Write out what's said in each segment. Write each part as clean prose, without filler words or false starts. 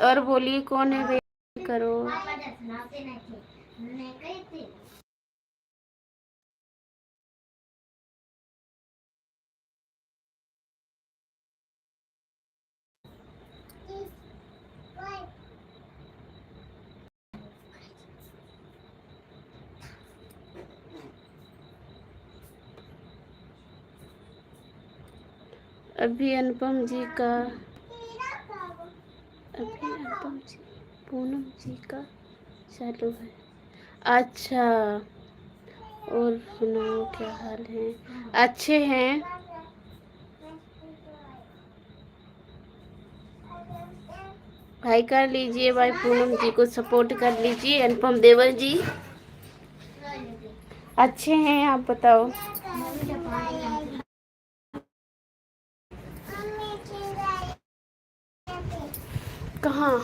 और बोलिए कौन है, वेट करो। अभी अनुपम जी का, अभी अनुपम जी, पूनम जी का चालू है। अच्छा, और सुनाओ क्या हाल है? अच्छे हैं। भाई कर लीजिए, भाई पूनम जी को सपोर्ट कर लीजिए। अनुपम देवर जी अच्छे हैं, आप बताओ। कहाँ?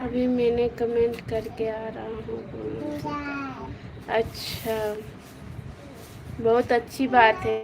अभी मैंने कमेंट करके आ रहा हूँ। अच्छा, बहुत अच्छी बात है।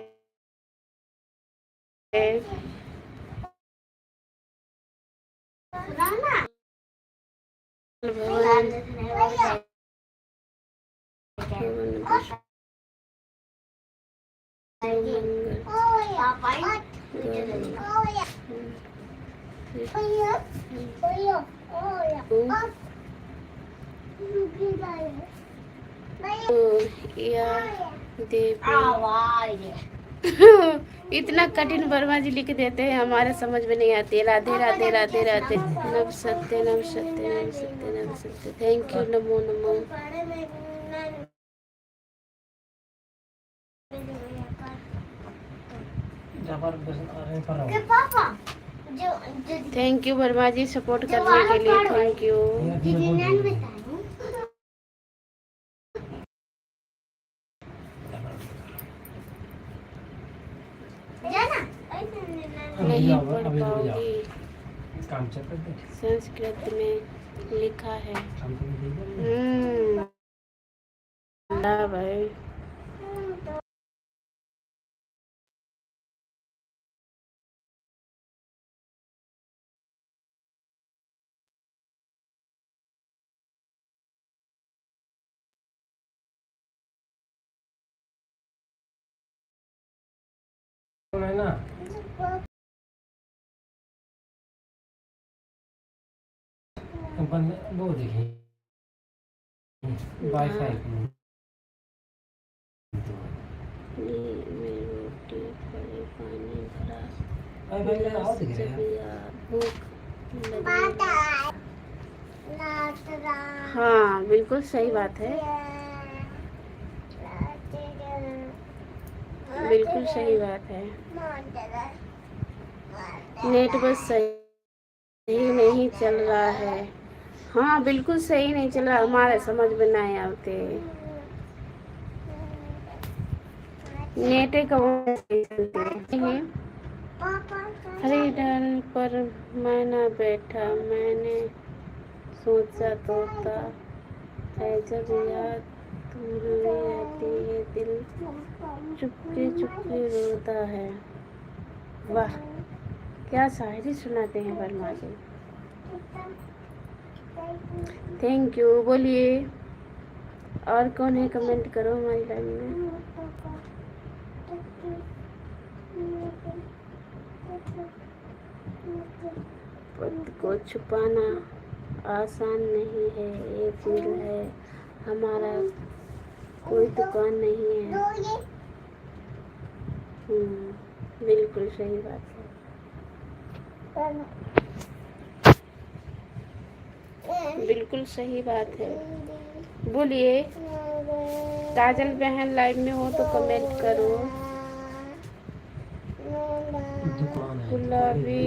इतना कठिन वर्मा जी लिख देते हैं, हमारे समझ में नहीं आती। राधे राधे राधे राधे। नव सत्य नव सत्य नव सत्य नव सत्य। थैंक यू, नमो नमो। Thank you Verma ji support करने के लिए, थैंक यू। नहीं पढ़ पाओगी, संस्कृत में लिखा है। भाई ना वो देखिए वाईफाई रोटी पड़े पानी भरा भूख। हाँ बिल्कुल सही बात है, बिल्कुल सही बात है। नेट बस सही नहीं चल रहा है। हाँ बिल्कुल सही नहीं चल रहा, हमारे समझ में नहीं आते। नेट का चलते हैं। हरी डाल पर मैना बैठा, मैंने सोचा तोता है जब याद तुम्हारी रहती है, दिल चुपके चुपके रोता है। वाह क्या शायरी सुनाते हैं वर्मा जी। Thank you. बोलिए और कौन है, कमेंट करो हमारी लाइन में। पद को छुपाना आसान नहीं है, ये दिल है हमारा, कोई दुकान नहीं है। बिल्कुल सही बात है, बिल्कुल सही बात है। बोलिए काजल बहन लाइव में हो तो कमेंट करो। गुलाबी